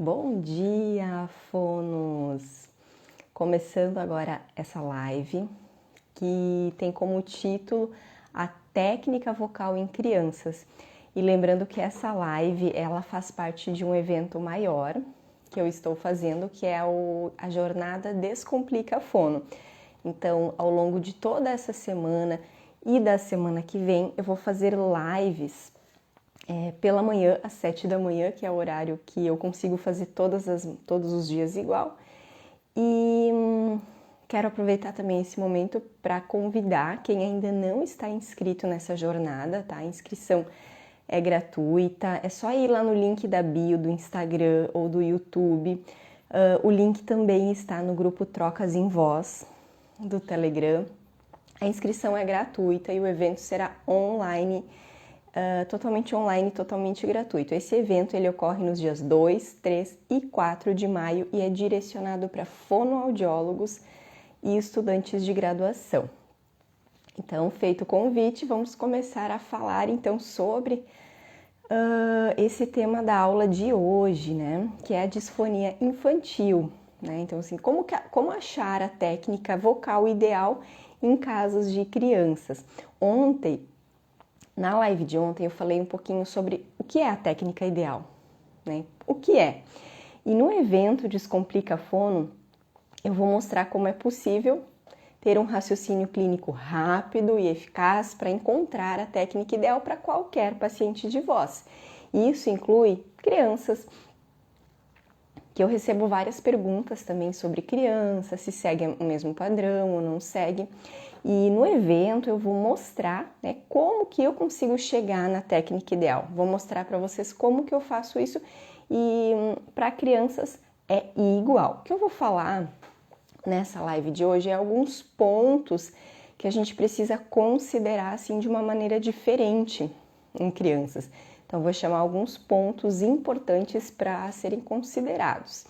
Bom dia, fonos! Começando agora essa live que tem como título a técnica vocal em crianças. E lembrando que essa live ela faz parte de um evento maior que eu estou fazendo, que é a jornada Descomplica Fono. Então, ao longo de toda essa semana e da semana que vem, eu vou fazer lives pela manhã, às 7 da manhã, que é o horário que eu consigo fazer todos os dias igual. E quero aproveitar também esse momento para convidar quem ainda não está inscrito nessa jornada, tá? A inscrição é gratuita, é só ir lá no link da bio do Instagram ou do YouTube. O link também está no grupo Trocas em Voz do Telegram. A inscrição é gratuita e o evento será online, totalmente gratuito. Esse evento ele ocorre nos dias 2, 3 e 4 de maio e é direcionado para fonoaudiólogos e estudantes de graduação. Então, feito o convite, vamos começar a falar então sobre esse tema da aula de hoje, né? Que é a disfonia infantil, né? Então, assim, como achar a técnica vocal ideal em casos de crianças? Na live de ontem eu falei um pouquinho sobre o que é a técnica ideal, né? O que é? E no evento Descomplica Fono, eu vou mostrar como é possível ter um raciocínio clínico rápido e eficaz para encontrar a técnica ideal para qualquer paciente de voz. E isso inclui crianças, que eu recebo várias perguntas também sobre crianças, se segue o mesmo padrão ou não segue. E no evento eu vou mostrar, né, como que eu consigo chegar na técnica ideal. Vou mostrar para vocês como que eu faço isso e para crianças é igual. O que eu vou falar nessa live de hoje é alguns pontos que a gente precisa considerar assim de uma maneira diferente em crianças. Então vou chamar alguns pontos importantes para serem considerados.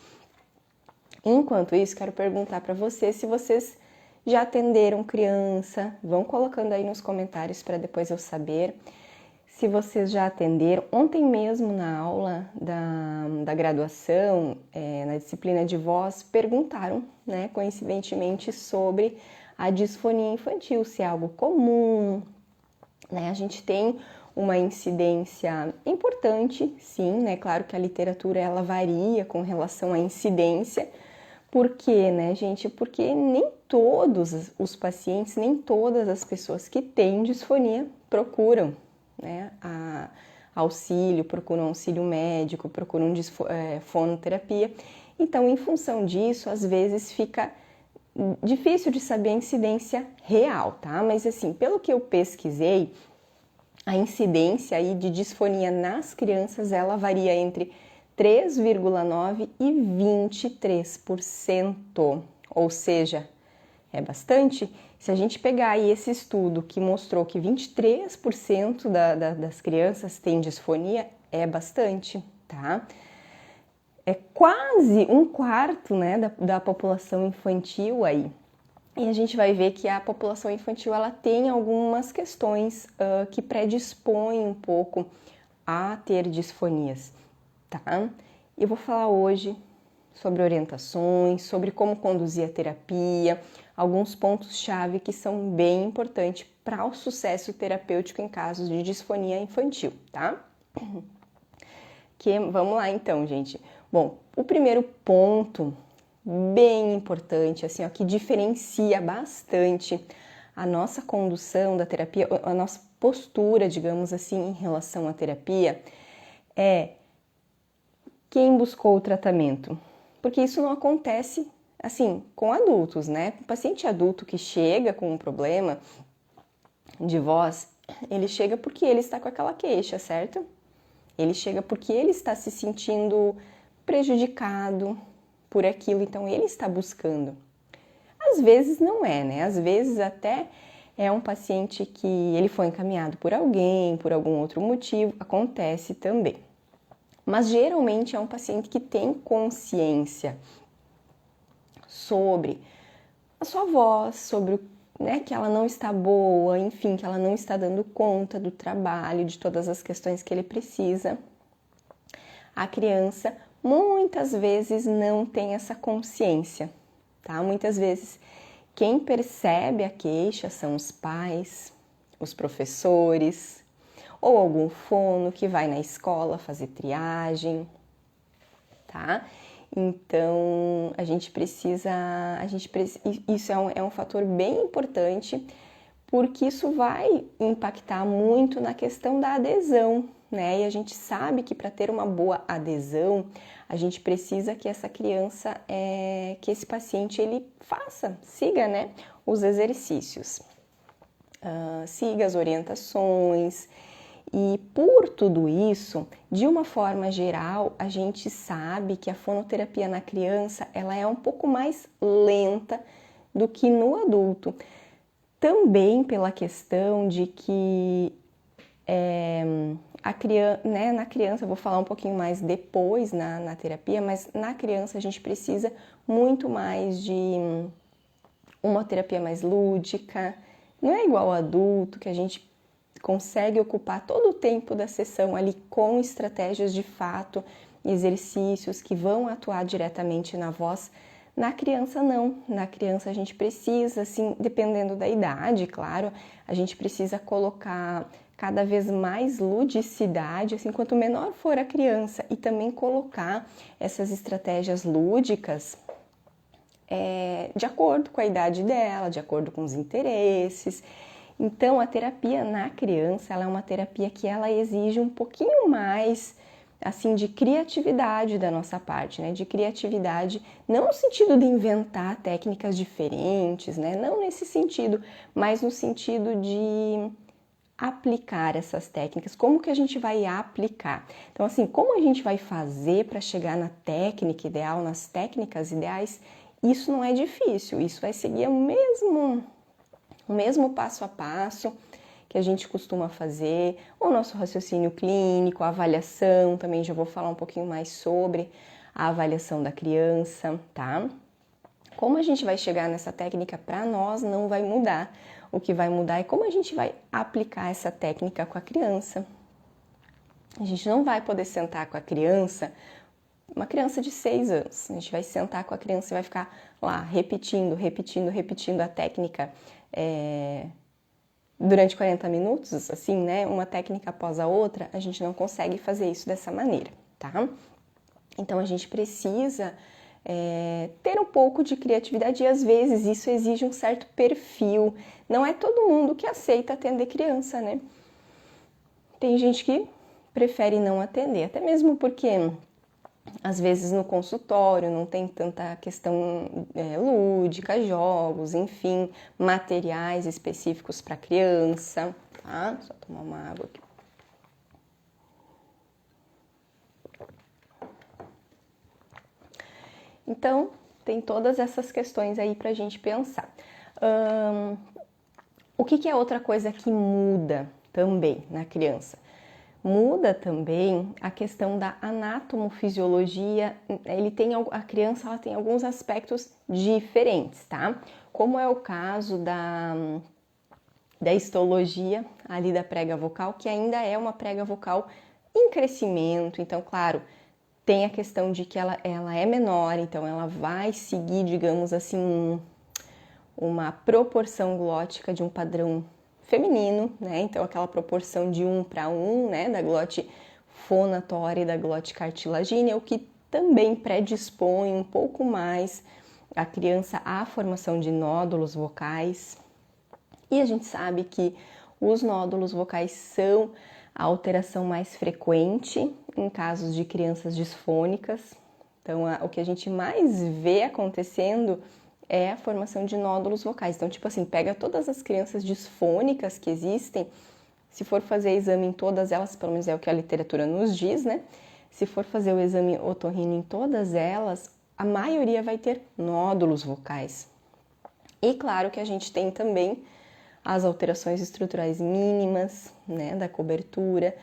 Enquanto isso, quero perguntar para vocês se vocês já atenderam criança, vão colocando aí nos comentários para depois eu saber se vocês já atenderam. Ontem mesmo na aula da graduação, na disciplina de voz, perguntaram, né, coincidentemente, sobre a disfonia infantil, se é algo comum, né? A gente tem uma incidência importante, sim, né? Claro que a literatura ela varia com relação à incidência. Por quê, né, gente? Porque nem todos os pacientes, nem todas as pessoas que têm disfonia procuram, né, procuram auxílio médico, procuram fonoterapia. Então, em função disso, às vezes fica difícil de saber a incidência real, tá? Mas assim, pelo que eu pesquisei, a incidência aí de disfonia nas crianças, ela varia entre 3,9% e 23%, ou seja, é bastante. Se a gente pegar aí esse estudo que mostrou que 23% das crianças têm disfonia, é bastante, tá? É quase um quarto, né, da população infantil aí. E a gente vai ver que a população infantil ela tem algumas questões que predispõem um pouco a ter disfonias, tá? Eu vou falar hoje sobre orientações, sobre como conduzir a terapia, alguns pontos-chave que são bem importantes para o sucesso terapêutico em casos de disfonia infantil, tá? Vamos lá então, gente. Bom, o primeiro ponto bem importante, assim, ó, que diferencia bastante a nossa condução da terapia, a nossa postura, digamos assim, em relação à terapia, é quem buscou o tratamento. Porque isso não acontece, assim, com adultos, né? O paciente adulto que chega com um problema de voz, ele chega porque ele está com aquela queixa, certo? Ele chega porque ele está se sentindo prejudicado por aquilo, então ele está buscando. Às vezes não é, né? Às vezes até é um paciente que ele foi encaminhado por alguém, por algum outro motivo, acontece também. Mas geralmente é um paciente que tem consciência sobre a sua voz, sobre, né, que ela não está boa, enfim, que ela não está dando conta do trabalho, de todas as questões que ele precisa. A criança muitas vezes não tem essa consciência, tá? Muitas vezes quem percebe a queixa são os pais, os professores ou algum fono que vai na escola fazer triagem, tá? Então, isso é um fator bem importante, porque isso vai impactar muito na questão da adesão, né? E a gente sabe que para ter uma boa adesão, a gente precisa que essa criança, que esse paciente, ele siga, né, os exercícios, siga as orientações. E por tudo isso, de uma forma geral, a gente sabe que a fonoterapia na criança ela é um pouco mais lenta do que no adulto. Também pela questão de que na criança, eu vou falar um pouquinho mais depois na terapia, mas na criança a gente precisa muito mais de uma terapia mais lúdica. Não é igual ao adulto, que a gente consegue ocupar todo o tempo da sessão ali com estratégias de fato, exercícios que vão atuar diretamente na voz. Na criança não, na criança a gente precisa, assim, dependendo da idade, claro, a gente precisa colocar cada vez mais ludicidade, assim, quanto menor for a criança, e também colocar essas estratégias lúdicas de acordo com a idade dela, de acordo com os interesses. Então, a terapia na criança, ela é uma terapia que ela exige um pouquinho mais, assim, de criatividade da nossa parte, né? De criatividade, não no sentido de inventar técnicas diferentes, né? Não nesse sentido, mas no sentido de aplicar essas técnicas. Como que a gente vai aplicar? Então, assim, como a gente vai fazer para chegar na técnica ideal, nas técnicas ideais? Isso não é difícil, isso é seguir o mesmo passo a passo que a gente costuma fazer, o nosso raciocínio clínico, a avaliação, também já vou falar um pouquinho mais sobre a avaliação da criança, tá? Como a gente vai chegar nessa técnica para nós não vai mudar. O que vai mudar é como a gente vai aplicar essa técnica com a criança. A gente não vai poder sentar com a criança, uma criança de 6 anos. A gente vai sentar com a criança e vai ficar lá repetindo a técnica durante 40 minutos, assim, né? Uma técnica após a outra, a gente não consegue fazer isso dessa maneira, tá? Então, a gente precisa ter um pouco de criatividade e, às vezes, isso exige um certo perfil. Não é todo mundo que aceita atender criança, né? Tem gente que prefere não atender, até mesmo porque às vezes no consultório não tem tanta questão lúdica, jogos, enfim, materiais específicos para criança, tá? Só tomar uma água aqui. Então, tem todas essas questões aí para a gente pensar. O que é outra coisa que muda também na criança? Muda também a questão da anatomofisiologia. A criança ela tem alguns aspectos diferentes, tá? Como é o caso da histologia ali da prega vocal, que ainda é uma prega vocal em crescimento. Então, claro, tem a questão de que ela é menor, então ela vai seguir, digamos assim, uma proporção glótica de um padrão feminino, né? Então aquela proporção de 1:1, né? Da glote fonatória e da glote cartilagínea, o que também predispõe um pouco mais a criança à formação de nódulos vocais. E a gente sabe que os nódulos vocais são a alteração mais frequente em casos de crianças disfônicas. Então, o que a gente mais vê acontecendo é a formação de nódulos vocais. Então, tipo assim, pega todas as crianças disfônicas que existem, se for fazer exame em todas elas, pelo menos é o que a literatura nos diz, né? Se for fazer o exame otorrino em todas elas, a maioria vai ter nódulos vocais. E claro que a gente tem também as alterações estruturais mínimas, né, da cobertura,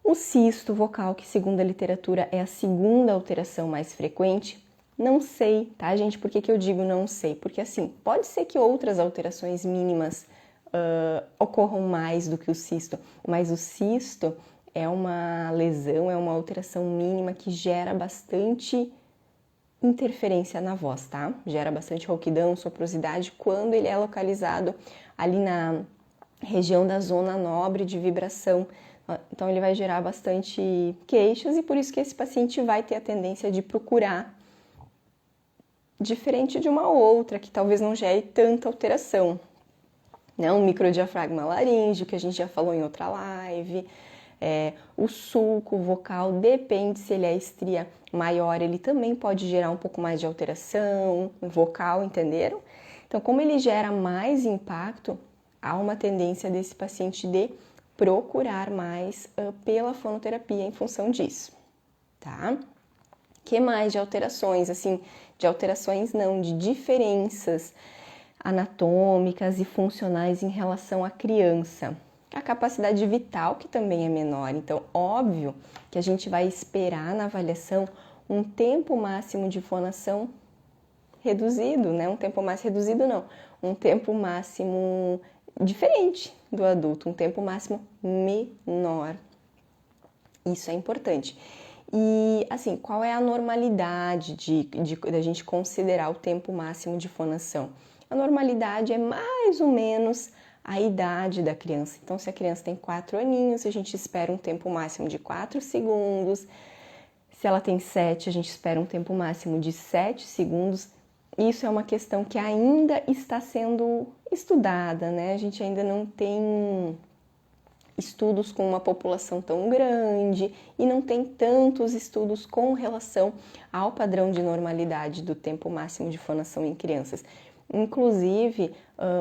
o cisto vocal, que segundo a literatura é a segunda alteração mais frequente. Não sei, tá, gente? Por que eu digo não sei? Porque, assim, pode ser que outras alterações mínimas ocorram mais do que o cisto, mas o cisto é uma lesão, é uma alteração mínima que gera bastante interferência na voz, tá? Gera bastante rouquidão, soprosidade quando ele é localizado ali na região da zona nobre de vibração. Então ele vai gerar bastante queixas e por isso que esse paciente vai ter a tendência de procurar diferente de uma outra que talvez não gere tanta alteração. Né? Um microdiafragma laríngeo, que a gente já falou em outra live. O sulco vocal, depende se ele é estria maior, ele também pode gerar um pouco mais de alteração vocal, entenderam? Então, como ele gera mais impacto, há uma tendência desse paciente de procurar mais pela fonoterapia em função disso, tá? Que mais de alterações? Assim, de alterações não, de diferenças anatômicas e funcionais em relação à criança. A capacidade vital, que também é menor. Então, óbvio que a gente vai esperar na avaliação um tempo máximo de fonação reduzido, né? Um tempo mais reduzido não, um tempo máximo diferente do adulto, um tempo máximo menor. Isso é importante. E, assim, qual é a normalidade da gente considerar o tempo máximo de fonação? A normalidade é mais ou menos a idade da criança. Então, se a criança tem 4 aninhos, a gente espera um tempo máximo de 4 segundos. Se ela tem 7, a gente espera um tempo máximo de 7 segundos. Isso é uma questão que ainda está sendo estudada, né? A gente ainda não tem estudos com uma população tão grande e não tem tantos estudos com relação ao padrão de normalidade do tempo máximo de fonação em crianças. Inclusive,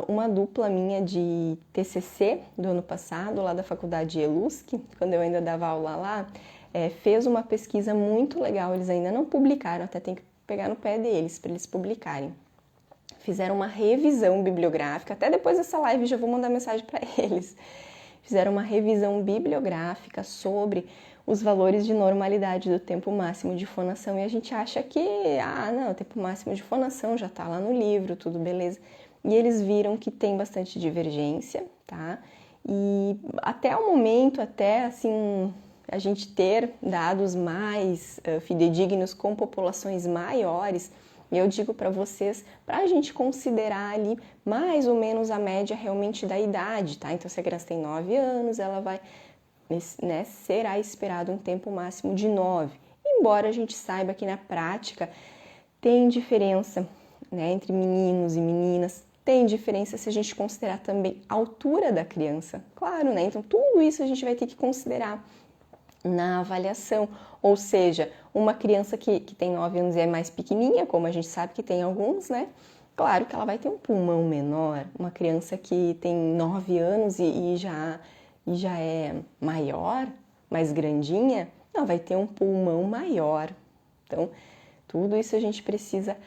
uma dupla minha de TCC do ano passado, lá da faculdade ELUSC, quando eu ainda dava aula lá, fez uma pesquisa muito legal, eles ainda não publicaram, até tem que pegar no pé deles para eles publicarem. Fizeram uma revisão bibliográfica, até depois dessa live já vou mandar mensagem para eles. Fizeram uma revisão bibliográfica sobre os valores de normalidade do tempo máximo de fonação e a gente acha que, não, o tempo máximo de fonação já está lá no livro, tudo beleza. E eles viram que tem bastante divergência, tá? E até o momento, até assim, a gente ter dados mais fidedignos com populações maiores, eu digo para vocês, para a gente considerar ali mais ou menos a média realmente da idade, tá? Então, se a criança tem 9 anos, ela vai, né, será esperado um tempo máximo de 9. Embora a gente saiba que na prática tem diferença, né, entre meninos e meninas, tem diferença se a gente considerar também a altura da criança, claro, né? Então, tudo isso a gente vai ter que considerar na avaliação, ou seja, uma criança que tem 9 anos e é mais pequenininha, como a gente sabe que tem alguns, né? Claro que ela vai ter um pulmão menor. Uma criança que tem 9 anos e já é maior, mais grandinha, ela vai ter um pulmão maior. Então, tudo isso a gente precisa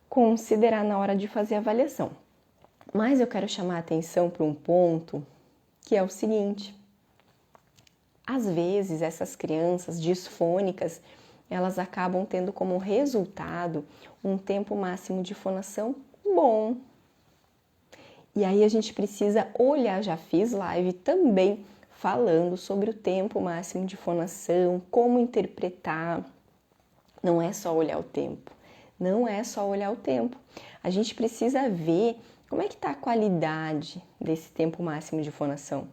considerar na hora de fazer a avaliação. Mas eu quero chamar a atenção para um ponto que é o seguinte: às vezes, essas crianças disfônicas, elas acabam tendo como resultado um tempo máximo de fonação bom. E aí a gente precisa olhar, já fiz live também falando sobre o tempo máximo de fonação, como interpretar. Não é só olhar o tempo, não é só olhar o tempo. A gente precisa ver como é que está a qualidade desse tempo máximo de fonação.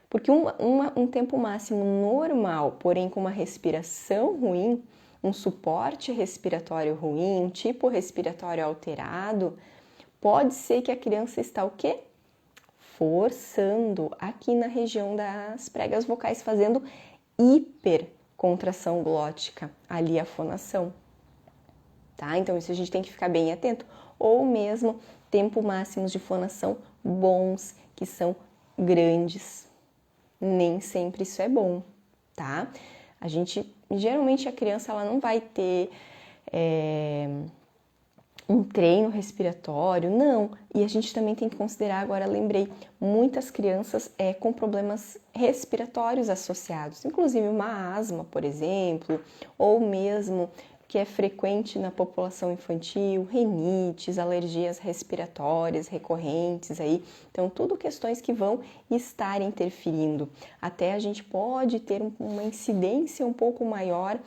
Porque um tempo máximo normal, porém com uma respiração ruim, um suporte respiratório ruim, um tipo respiratório alterado, pode ser que a criança está o quê? Forçando aqui na região das pregas vocais, fazendo hipercontração glótica, ali a fonação. Tá? Então isso a gente tem que ficar bem atento. Ou mesmo tempo máximos de fonação bons, que são grandes. Nem sempre isso é bom, tá? Geralmente a criança ela não vai ter um treino respiratório, não. E a gente também tem que considerar, agora lembrei, muitas crianças com problemas respiratórios associados, inclusive uma asma, por exemplo, ou mesmo porque é frequente na população infantil, rinites, alergias respiratórias recorrentes aí. Então, tudo questões que vão estar interferindo. Até a gente pode ter uma incidência um pouco maior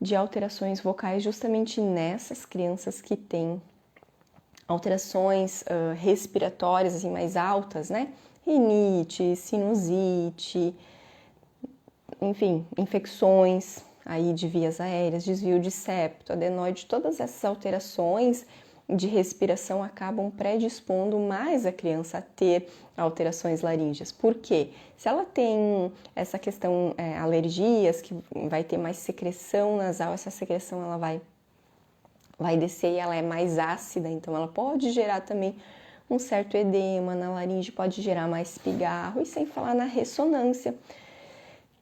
de alterações vocais justamente nessas crianças que têm alterações respiratórias assim, mais altas, né? Rinite, sinusite, enfim, infecções aí de vias aéreas, desvio de septo, adenoide, todas essas alterações de respiração acabam predispondo mais a criança a ter alterações laríngeas. Por quê? Se ela tem essa questão, alergias, que vai ter mais secreção nasal, essa secreção ela vai descer e ela é mais ácida, então ela pode gerar também um certo edema na laringe, pode gerar mais pigarro, e sem falar na ressonância,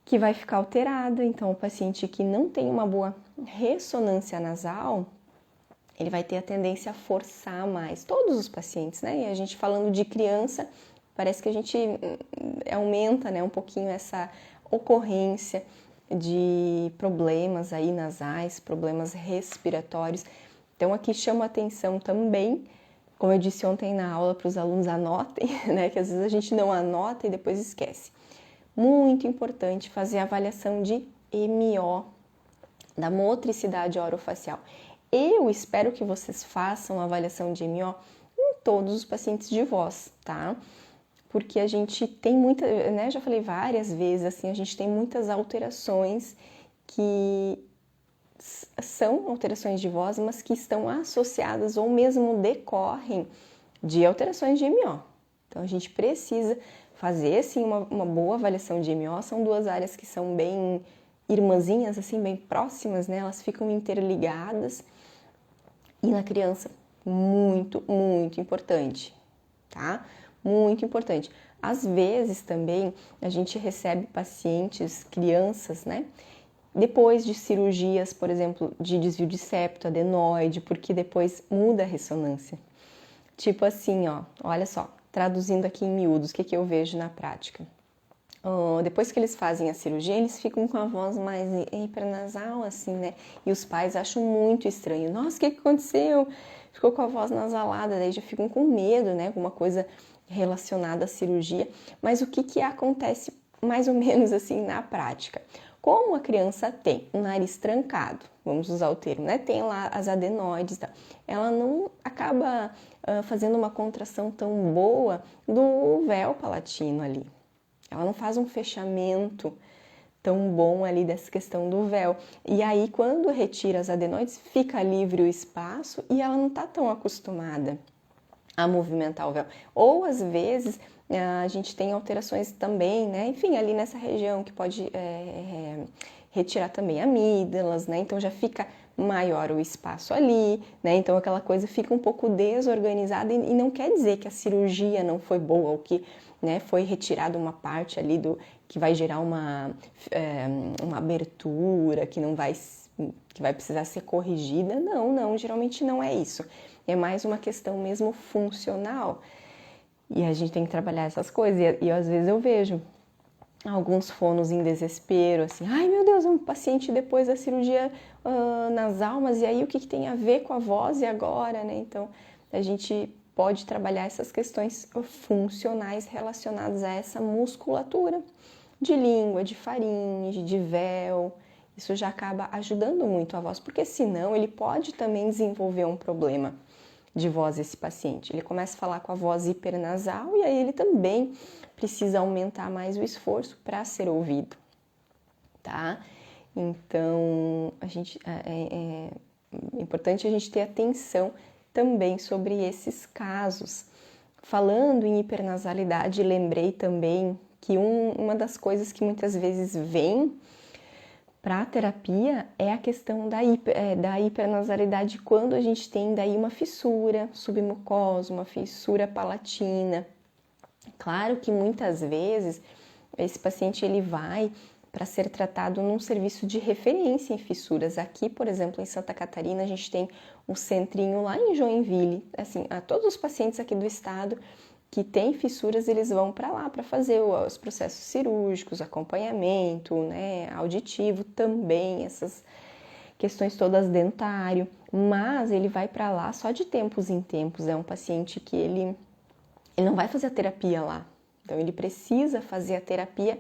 que vai ficar alterada. Então, o paciente que não tem uma boa ressonância nasal, ele vai ter a tendência a forçar mais. Todos os pacientes, né? E a gente falando de criança, parece que a gente aumenta, né, um pouquinho essa ocorrência de problemas aí nasais, problemas respiratórios. Então, aqui chama atenção também, como eu disse ontem na aula para os alunos, anotem, né? Que às vezes a gente não anota e depois esquece. Muito importante fazer a avaliação de MO, da motricidade orofacial. Eu espero que vocês façam a avaliação de MO em todos os pacientes de voz, tá? Porque a gente tem muita, né? Já falei várias vezes, assim, a gente tem muitas alterações que são alterações de voz, mas que estão associadas ou mesmo decorrem de alterações de MO. Então, a gente precisa fazer, sim, uma boa avaliação de MO. São duas áreas que são bem irmãzinhas, assim, bem próximas, né? Elas ficam interligadas. E na criança, muito, muito importante, tá? Muito importante. Às vezes também a gente recebe pacientes, crianças, né? Depois de cirurgias, por exemplo, de desvio de septo, adenoide, porque depois muda a ressonância. Tipo assim, ó, olha só, traduzindo aqui em miúdos, o que eu vejo na prática. Depois que eles fazem a cirurgia, eles ficam com a voz mais hipernasal, assim, né? E os pais acham muito estranho. Nossa, o que aconteceu? Ficou com a voz nasalada, daí já ficam com medo, né? Alguma coisa relacionada à cirurgia. Mas o que acontece mais ou menos assim na prática? Como a criança tem um nariz trancado, vamos usar o termo, né? Tem lá as adenoides, tá? Ela não acaba fazendo uma contração tão boa do véu palatino ali. Ela não faz um fechamento tão bom ali dessa questão do véu. E aí, quando retira as adenoides, fica livre o espaço e ela não está tão acostumada a movimentar o véu. Ou, às vezes, a gente tem alterações também, né? Enfim, ali nessa região que pode retirar também amígdalas, né? Então, já fica maior o espaço ali, né? Então, aquela coisa fica um pouco desorganizada e não quer dizer que a cirurgia não foi boa ou que, né, foi retirada uma parte ali que vai gerar uma abertura que vai precisar ser corrigida. Não, geralmente não é isso. É mais uma questão mesmo funcional. E a gente tem que trabalhar essas coisas. E às vezes eu vejo alguns fonos em desespero, assim, ai meu Deus, um paciente depois da cirurgia nasal, mas e aí o que tem a ver com a voz e agora, né? Então, a gente pode trabalhar essas questões funcionais relacionadas a essa musculatura de língua, de faringe, de véu. Isso já acaba ajudando muito a voz, porque senão ele pode também desenvolver um problema de voz, esse paciente. Ele começa a falar com a voz hipernasal e aí ele também precisa aumentar mais o esforço para ser ouvido, tá? Então, é importante a gente ter atenção também sobre esses casos. Falando em hipernasalidade, lembrei também que uma das coisas que muitas vezes vem para a terapia é a questão da hipernasalidade quando a gente tem daí uma fissura submucosa, uma fissura palatina. Claro que muitas vezes esse paciente ele vai para ser tratado num serviço de referência em fissuras. Aqui, por exemplo, em Santa Catarina, a gente tem um centrinho lá em Joinville. Assim, a todos os pacientes aqui do estado que têm fissuras, eles vão para lá para fazer os processos cirúrgicos, acompanhamento, né, auditivo também, essas questões todas dentário, mas ele vai para lá só de tempos em tempos. É um paciente que ele não vai fazer a terapia lá. Então, ele precisa fazer a terapia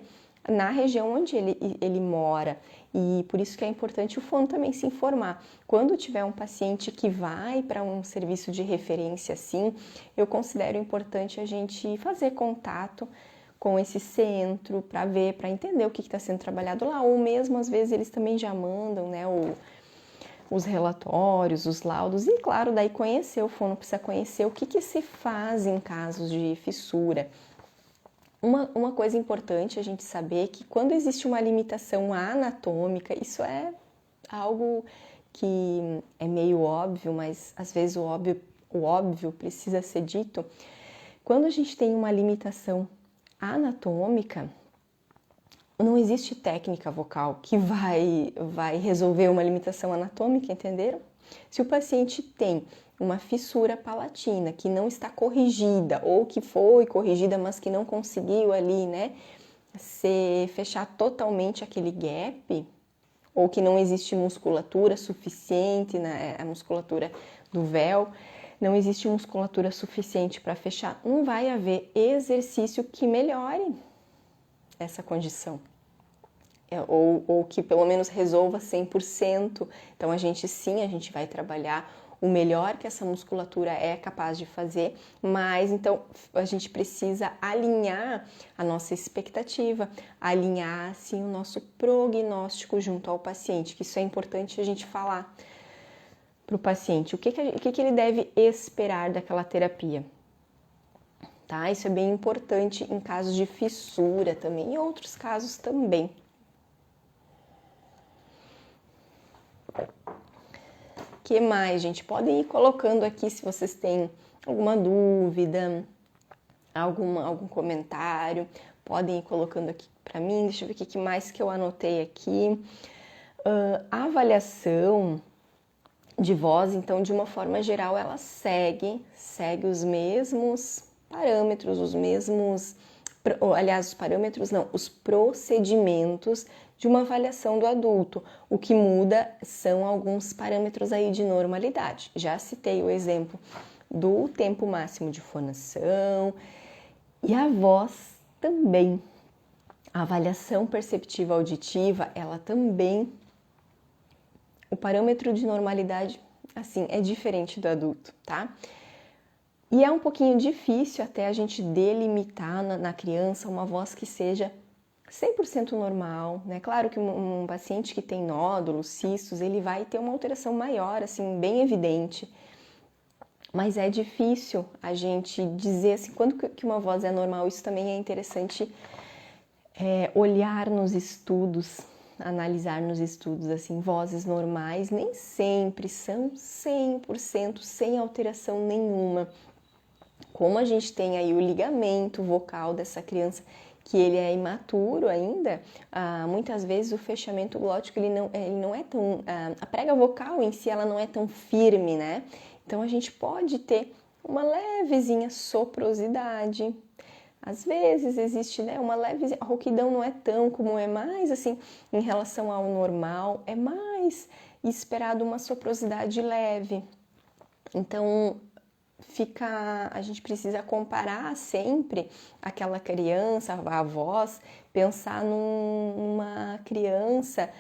na região onde ele mora. E por isso que é importante o fono também se informar. Quando tiver um paciente que vai para um serviço de referência assim, eu considero importante a gente fazer contato com esse centro para ver, para entender o que está sendo trabalhado lá. Ou mesmo, às vezes, eles também já mandam, né, os relatórios, os laudos, e claro, daí conhecer, o fono precisa conhecer o que se faz em casos de fissura. Uma coisa importante a gente saber que quando existe uma limitação anatômica, isso é algo que é meio óbvio, mas às vezes o óbvio precisa ser dito. Quando a gente tem uma limitação anatômica, não existe técnica vocal que vai resolver uma limitação anatômica, entenderam? Se o paciente tem uma fissura palatina que não está corrigida ou que foi corrigida, mas que não conseguiu ali, né, fechar totalmente aquele gap, ou que não existe musculatura suficiente, né, a musculatura do véu, não existe musculatura suficiente para fechar, não vai haver exercício que melhore essa condição. Ou que pelo menos resolva 100%. Então, a gente vai trabalhar o melhor que essa musculatura é capaz de fazer, mas então a gente precisa alinhar a nossa expectativa, alinhar assim o nosso prognóstico junto ao paciente, que isso é importante a gente falar para o paciente, o que ele deve esperar daquela terapia. Tá? Isso é bem importante em casos de fissura também, e outros casos também. O que mais, gente? Podem ir colocando aqui se vocês têm alguma dúvida, algum comentário. Podem ir colocando aqui para mim. Deixa eu ver o que mais que eu anotei aqui. A avaliação de voz, então, de uma forma geral, ela segue os mesmos parâmetros, os procedimentos de uma avaliação do adulto. O que muda são alguns parâmetros aí de normalidade. Já citei o exemplo do tempo máximo de fonação e a voz também. A avaliação perceptiva auditiva, ela também, o parâmetro de normalidade, assim, é diferente do adulto, tá? E é um pouquinho difícil até a gente delimitar na criança uma voz que seja 100% normal, né? Claro que um paciente que tem nódulos, cistos, ele vai ter uma alteração maior, assim, bem evidente. Mas é difícil a gente dizer, assim, quando que uma voz é normal. Isso também é interessante olhar nos estudos, analisar nos estudos, assim, vozes normais nem sempre são 100% sem alteração nenhuma. Como a gente tem aí o ligamento vocal dessa criança, que ele é imaturo ainda, muitas vezes o fechamento glótico ele não é tão... a prega vocal em si ela não é tão firme, né? Então a gente pode ter uma levezinha soprosidade. Às vezes existe, né, uma leve... A rouquidão não é tão comum, é mais assim, em relação ao normal, é mais esperado uma soprosidade leve. Então... a gente precisa comparar sempre aquela criança, a voz, pensar numa criança,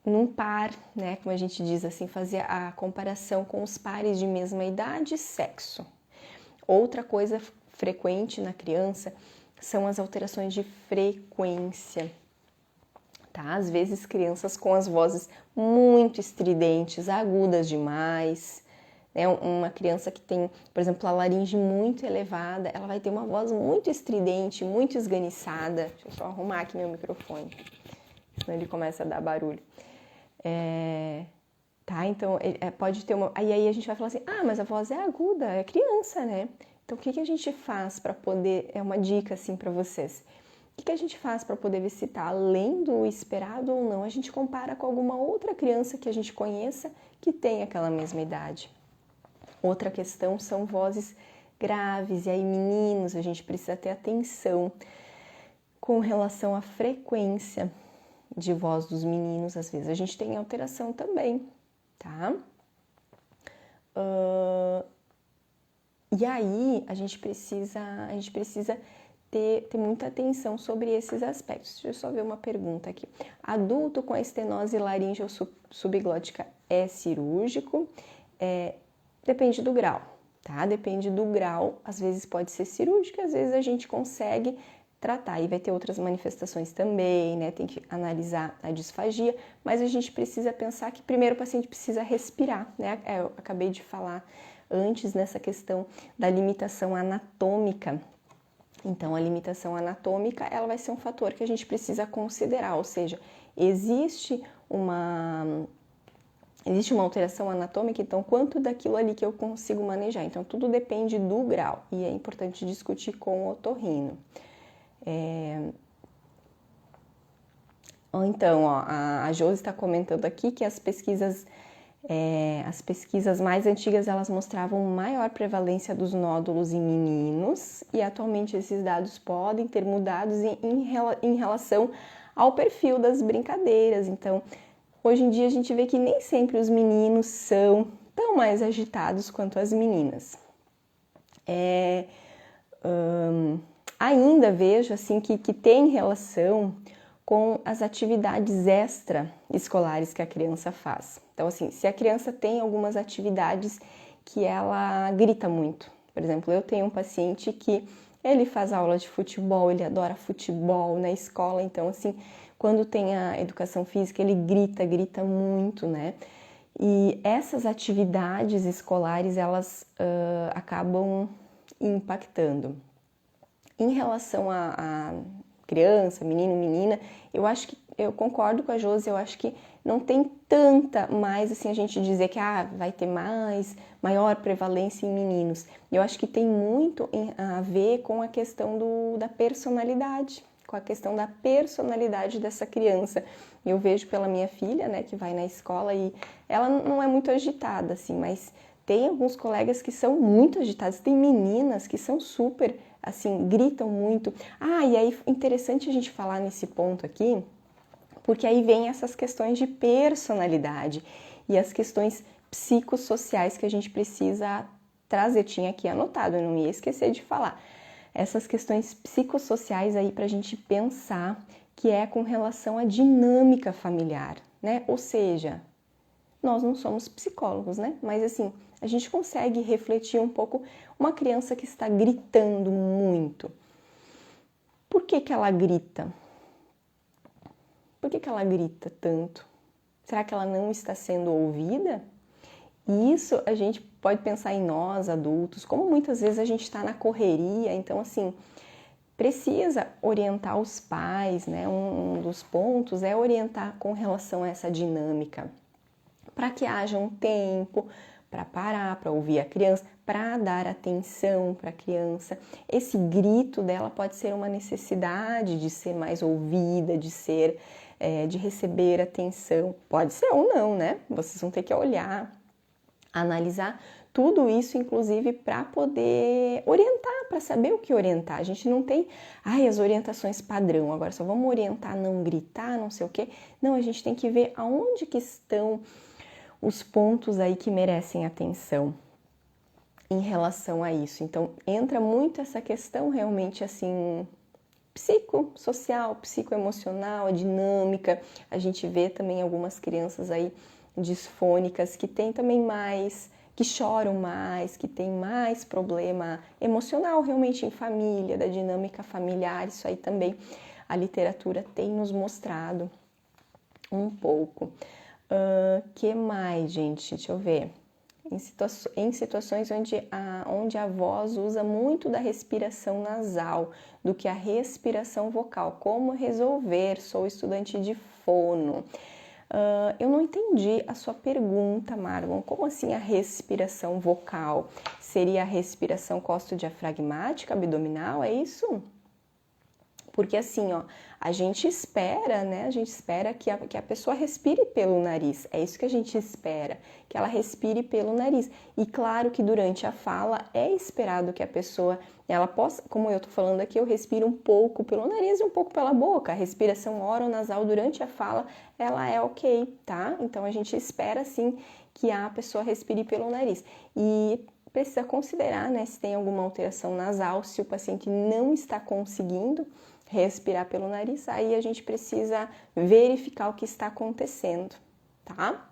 num par, né? Como a gente diz assim, fazer a comparação com os pares de mesma idade e sexo. Outra coisa frequente na criança são as alterações de frequência. Tá? Às vezes crianças com as vozes muito estridentes, agudas demais. Uma criança que tem, por exemplo, a laringe muito elevada, ela vai ter uma voz muito estridente, muito esganiçada. Deixa eu só arrumar aqui meu microfone, senão ele começa a dar barulho. Tá? Então, pode ter uma... Aí a gente vai falar assim, mas a voz é aguda, é criança, né? Então, o que a gente faz para poder... É uma dica, assim, para vocês. O que a gente faz para poder ver se está além do esperado ou não? A gente compara com alguma outra criança que a gente conheça que tem aquela mesma idade. Outra questão são vozes graves, e aí meninos, a gente precisa ter atenção com relação à frequência de voz dos meninos. Às vezes a gente tem alteração também, tá? E aí a gente precisa ter muita atenção sobre esses aspectos. Deixa eu só ver uma pergunta aqui. Adulto com estenose laríngeo subglótica é cirúrgico? Depende do grau, tá? Depende do grau. Às vezes pode ser cirúrgico, às vezes a gente consegue tratar. E vai ter outras manifestações também, né? Tem que analisar a disfagia, mas a gente precisa pensar que primeiro o paciente precisa respirar, né? Eu acabei de falar antes nessa questão da limitação anatômica. Então, a limitação anatômica, ela vai ser um fator que a gente precisa considerar, ou seja, existe uma alteração anatômica, então quanto daquilo ali que eu consigo manejar? Então, tudo depende do grau e é importante discutir com o otorrino. Então, ó, a Josi está comentando aqui que as pesquisas mais antigas elas mostravam maior prevalência dos nódulos em meninos e atualmente esses dados podem ter mudado em relação ao perfil das brincadeiras. Então, hoje em dia a gente vê que nem sempre os meninos são tão mais agitados quanto as meninas. Ainda vejo assim que tem relação com as atividades extra-escolares que a criança faz. Então, assim, se a criança tem algumas atividades que ela grita muito. Por exemplo, eu tenho um paciente que ele faz aula de futebol, ele adora futebol na escola, então, assim, quando tem a educação física, ele grita muito, né? E essas atividades escolares, elas acabam impactando. Em relação a criança, menino, menina, eu concordo com a Josi, eu acho que não tem tanta mais, assim, a gente dizer que vai ter maior prevalência em meninos. Eu acho que tem muito a ver com a questão da personalidade, com a questão da personalidade dessa criança. Eu vejo pela minha filha, né, que vai na escola e ela não é muito agitada, assim, mas tem alguns colegas que são muito agitados, tem meninas que são super, assim, gritam muito. E aí interessante a gente falar nesse ponto aqui, porque aí vem essas questões de personalidade e as questões psicossociais que a gente precisa trazer. Eu tinha aqui anotado, eu não ia esquecer de falar. Essas questões psicossociais aí para a gente pensar que é com relação à dinâmica familiar, né? Ou seja, nós não somos psicólogos, né? Mas assim, a gente consegue refletir um pouco uma criança que está gritando muito. Por que ela grita? Por que ela grita tanto? Será que ela não está sendo ouvida? E isso a gente pode pensar em nós, adultos, como muitas vezes a gente está na correria, então assim, precisa orientar os pais, né? Um dos pontos é orientar com relação a essa dinâmica, para que haja um tempo para parar, para ouvir a criança, para dar atenção para a criança. Esse grito dela pode ser uma necessidade de ser mais ouvida, de receber atenção. Pode ser ou não, né? Vocês vão ter que olhar, analisar tudo isso, inclusive, para poder orientar, para saber o que orientar. A gente não tem, as orientações padrão, agora só vamos orientar a não gritar, não sei o quê. Não, a gente tem que ver aonde que estão os pontos aí que merecem atenção em relação a isso. Então, entra muito essa questão realmente assim, psicossocial, psicoemocional, a dinâmica. A gente vê também algumas crianças aí disfônicas que têm também que choram mais, que têm mais problema emocional realmente em família, da dinâmica familiar. Isso aí também a literatura tem nos mostrado um pouco. Que mais, gente? Deixa eu ver. Em situações onde a voz usa muito da respiração nasal do que a respiração vocal. Como resolver? Sou estudante de fono. Eu não entendi a sua pergunta, Marlon. Como assim a respiração vocal? Seria a respiração costodiafragmática abdominal? É isso? Porque assim, ó, a gente espera, né? A gente espera que a pessoa respire pelo nariz. É isso que a gente espera, que ela respire pelo nariz. E claro que durante a fala é esperado que a pessoa, ela possa, como eu tô falando aqui, eu respiro um pouco pelo nariz e um pouco pela boca. A respiração oronasal durante a fala, ela é ok, tá? Então a gente espera sim que a pessoa respire pelo nariz. E precisa considerar, né, se tem alguma alteração nasal, se o paciente não está conseguindo respirar pelo nariz, aí a gente precisa verificar o que está acontecendo, tá?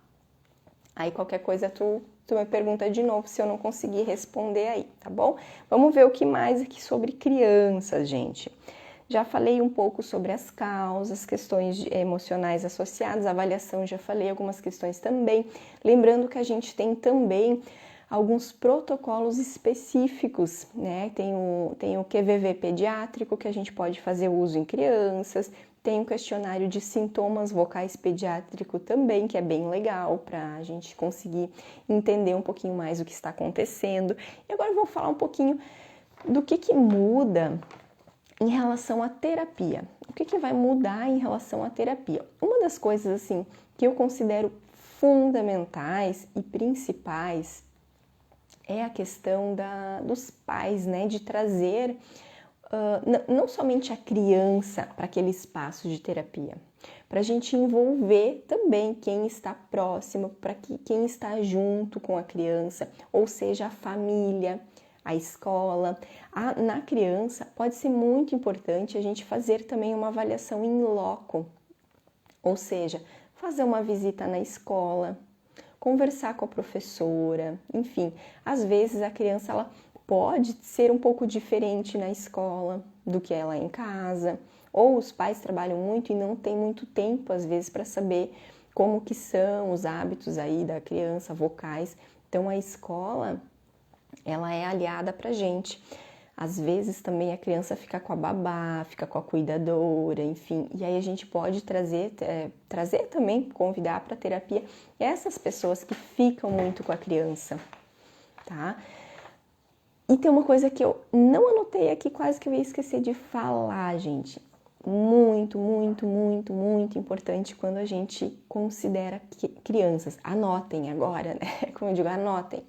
Aí qualquer coisa tu me pergunta de novo se eu não conseguir responder aí, tá bom? Vamos ver o que mais aqui sobre crianças, gente. Já falei um pouco sobre as causas, questões emocionais associadas, avaliação, já falei algumas questões também. Lembrando que a gente tem também alguns protocolos específicos, né? Tem o QVV pediátrico, que a gente pode fazer uso em crianças, tem um questionário de sintomas vocais pediátrico também, que é bem legal para a gente conseguir entender um pouquinho mais o que está acontecendo. E agora eu vou falar um pouquinho do que muda em relação à terapia. O que vai mudar em relação à terapia? Uma das coisas assim que eu considero fundamentais e principais é a questão dos pais, né, de trazer não somente a criança para aquele espaço de terapia, para a gente envolver também quem está próximo, para quem está junto com a criança, ou seja, a família, a escola. Na criança pode ser muito importante a gente fazer também uma avaliação in loco, ou seja, fazer uma visita na escola, conversar com a professora, enfim, às vezes a criança ela pode ser um pouco diferente na escola do que ela é em casa, ou os pais trabalham muito e não tem muito tempo às vezes para saber como que são os hábitos aí da criança, vocais. Então a escola ela é aliada pra gente. Às vezes também a criança fica com a babá, fica com a cuidadora, enfim. E aí a gente pode trazer também, convidar para terapia essas pessoas que ficam muito com a criança, tá? E tem uma coisa que eu não anotei aqui, quase que eu ia esquecer de falar, gente. Muito, muito, muito, muito importante quando a gente considera crianças. Anotem agora, né? Como eu digo, anotem.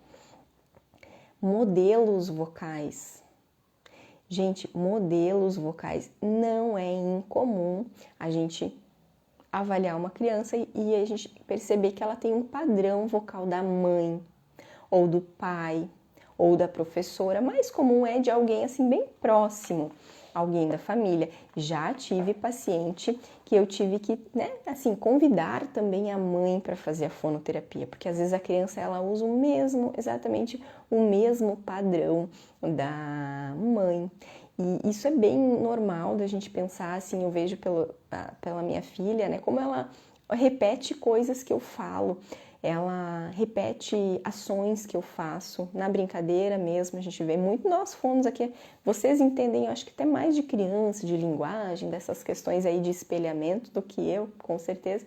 Modelos vocais. Gente, modelos vocais. Não é incomum a gente avaliar uma criança e a gente perceber que ela tem um padrão vocal da mãe, ou do pai, ou da professora. Mais comum é de alguém assim bem próximo, alguém da família. Já tive paciente que eu tive que, né, assim, convidar também a mãe para fazer a fonoterapia, porque às vezes a criança ela usa exatamente o mesmo padrão da mãe. E isso é bem normal da gente pensar, assim, eu vejo pela minha filha, né, como ela repete coisas que eu falo, ela repete ações que eu faço na brincadeira mesmo, a gente vê muito, nós fomos aqui, vocês entendem, eu acho que até mais de criança, de linguagem, dessas questões aí de espelhamento do que eu, com certeza.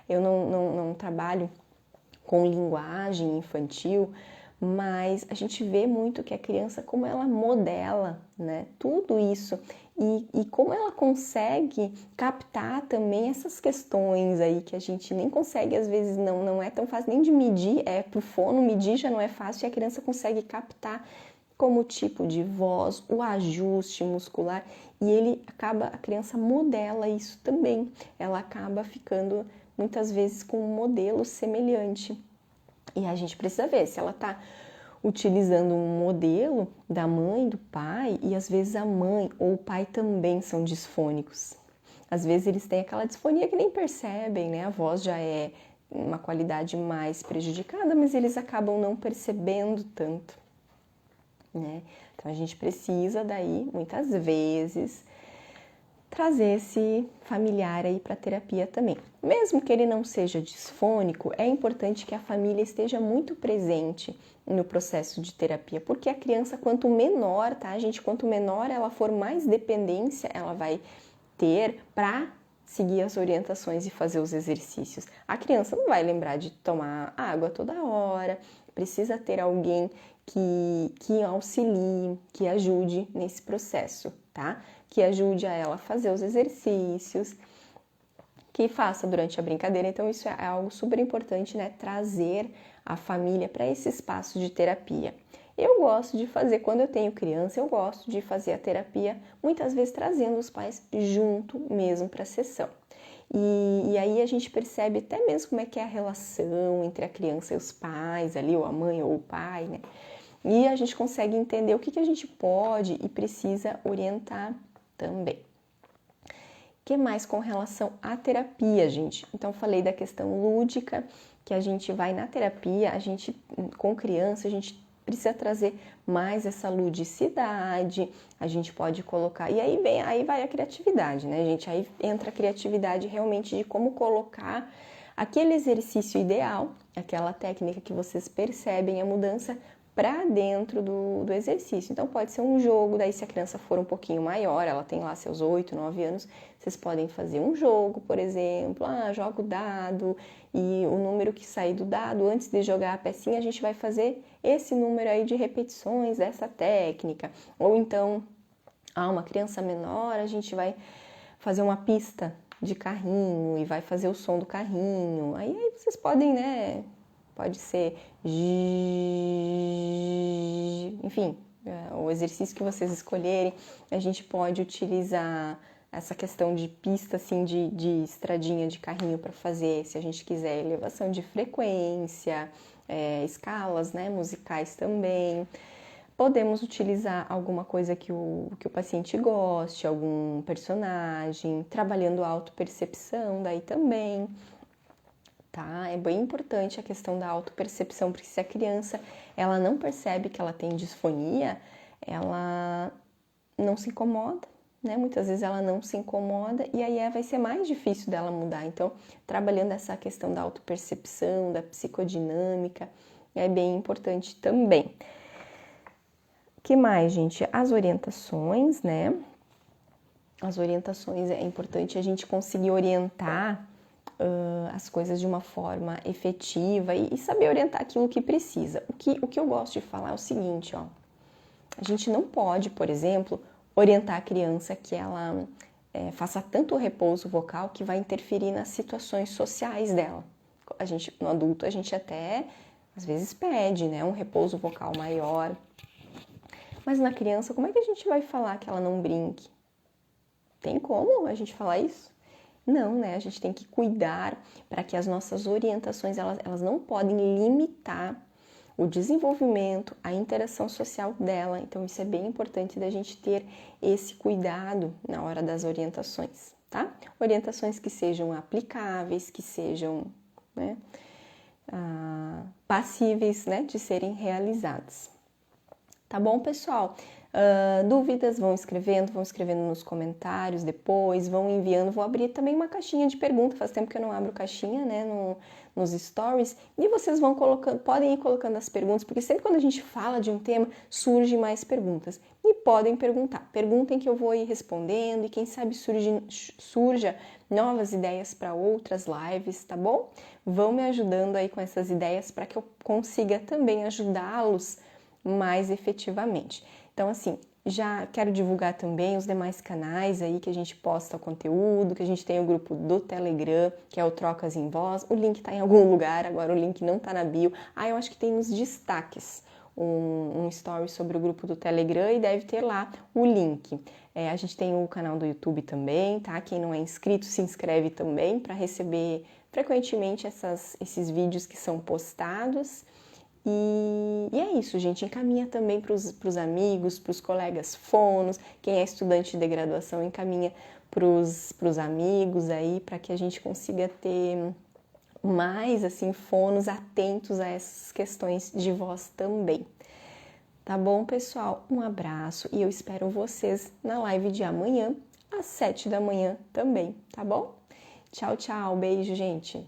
Eu não trabalho com linguagem infantil, mas a gente vê muito que a criança, como ela modela, né, tudo isso e como ela consegue captar também essas questões aí que a gente nem consegue, às vezes não é tão fácil nem de medir, pro fono medir já não é fácil e a criança consegue captar como o tipo de voz, o ajuste muscular e a criança modela isso também, ela acaba ficando muitas vezes com um modelo semelhante. E a gente precisa ver se ela está utilizando um modelo da mãe, do pai, e às vezes a mãe ou o pai também são disfônicos. Às vezes eles têm aquela disfonia que nem percebem, né? A voz já é uma qualidade mais prejudicada, mas eles acabam não percebendo tanto, né? Então a gente precisa daí, muitas vezes, trazer esse familiar aí para terapia também. Mesmo que ele não seja disfônico, é importante que a família esteja muito presente no processo de terapia, porque a criança, quanto menor, tá, gente? Quanto menor ela for, mais dependência ela vai ter para seguir as orientações e fazer os exercícios. A criança não vai lembrar de tomar água toda hora, precisa ter alguém que auxilie, que ajude nesse processo, tá? Que ajude a ela a fazer os exercícios, que faça durante a brincadeira. Então isso é algo super importante, né? Trazer a família para esse espaço de terapia. Eu gosto de fazer, quando eu tenho criança, eu gosto de fazer a terapia, muitas vezes trazendo os pais junto mesmo para a sessão. E aí a gente percebe até mesmo como é que é a relação entre a criança e os pais ali, ou a mãe ou o pai, né? E a gente consegue entender o que a gente pode e precisa orientar também. O que mais com relação à terapia, gente? Então, falei da questão lúdica, que a gente vai na terapia, a gente, com criança, a gente precisa trazer mais essa ludicidade, a gente pode colocar... E aí vai a criatividade, né, gente? Aí entra a criatividade realmente de como colocar aquele exercício ideal, aquela técnica que vocês percebem a mudança para dentro do exercício. Então pode ser um jogo, daí se a criança for um pouquinho maior, ela tem lá seus 8, 9 anos, vocês podem fazer um jogo, por exemplo, joga o dado e o número que sair do dado, antes de jogar a pecinha, a gente vai fazer esse número aí de repetições dessa técnica. Ou então, uma criança menor, a gente vai fazer uma pista de carrinho e vai fazer o som do carrinho. Aí vocês podem, né... Pode ser, enfim, o exercício que vocês escolherem. A gente pode utilizar essa questão de pista, assim, de estradinha de carrinho para fazer, se a gente quiser, elevação de frequência, escalas, né, musicais também. Podemos utilizar alguma coisa que o paciente goste, algum personagem, trabalhando a autopercepção daí também. Tá? É bem importante a questão da autopercepção, porque se a criança ela não percebe que ela tem disfonia, ela não se incomoda, né? Muitas vezes ela não se incomoda e aí vai ser mais difícil dela mudar. Então, trabalhando essa questão da autopercepção, da psicodinâmica, é bem importante também. O que mais, gente? As orientações, né? As orientações, é importante a gente conseguir orientar as coisas de uma forma efetiva e saber orientar aquilo que precisa. O que eu gosto de falar é o seguinte, ó. A gente não pode, por exemplo, orientar a criança que ela faça tanto repouso vocal que vai interferir nas situações sociais dela. No adulto, a gente até, às vezes, pede, né, um repouso vocal maior. Mas na criança, como é que a gente vai falar que ela não brinque? Tem como a gente falar isso? Não, né? A gente tem que cuidar para que as nossas orientações, elas não podem limitar o desenvolvimento, a interação social dela. Então, isso é bem importante da gente ter esse cuidado na hora das orientações, tá? Orientações que sejam aplicáveis, que sejam, né, passíveis, né, de serem realizadas. Tá bom, pessoal? Dúvidas, vão escrevendo nos comentários depois, vão enviando, vou abrir também uma caixinha de perguntas, faz tempo que eu não abro caixinha, né, nos stories, e vocês vão colocando, podem ir colocando as perguntas, porque sempre quando a gente fala de um tema, surgem mais perguntas, e podem perguntar, perguntem que eu vou ir respondendo, e quem sabe surja novas ideias para outras lives, tá bom? Vão me ajudando aí com essas ideias para que eu consiga também ajudá-los mais efetivamente. Então, assim, já quero divulgar também os demais canais aí que a gente posta conteúdo, que a gente tem o grupo do Telegram, que é o Trocas em Voz. O link tá em algum lugar, agora o link não tá na bio. Eu acho que tem nos destaques um story sobre o grupo do Telegram e deve ter lá o link. A gente tem o canal do YouTube também, tá? Quem não é inscrito, se inscreve também para receber frequentemente esses vídeos que são postados. E é isso, gente. Encaminha também para os amigos, para os colegas fonos. Quem é estudante de graduação, encaminha para os amigos aí, para que a gente consiga ter mais, assim, fonos atentos a essas questões de voz também. Tá bom, pessoal? Um abraço e eu espero vocês na live de amanhã, às 7 da manhã também, tá bom? Tchau, tchau. Beijo, gente.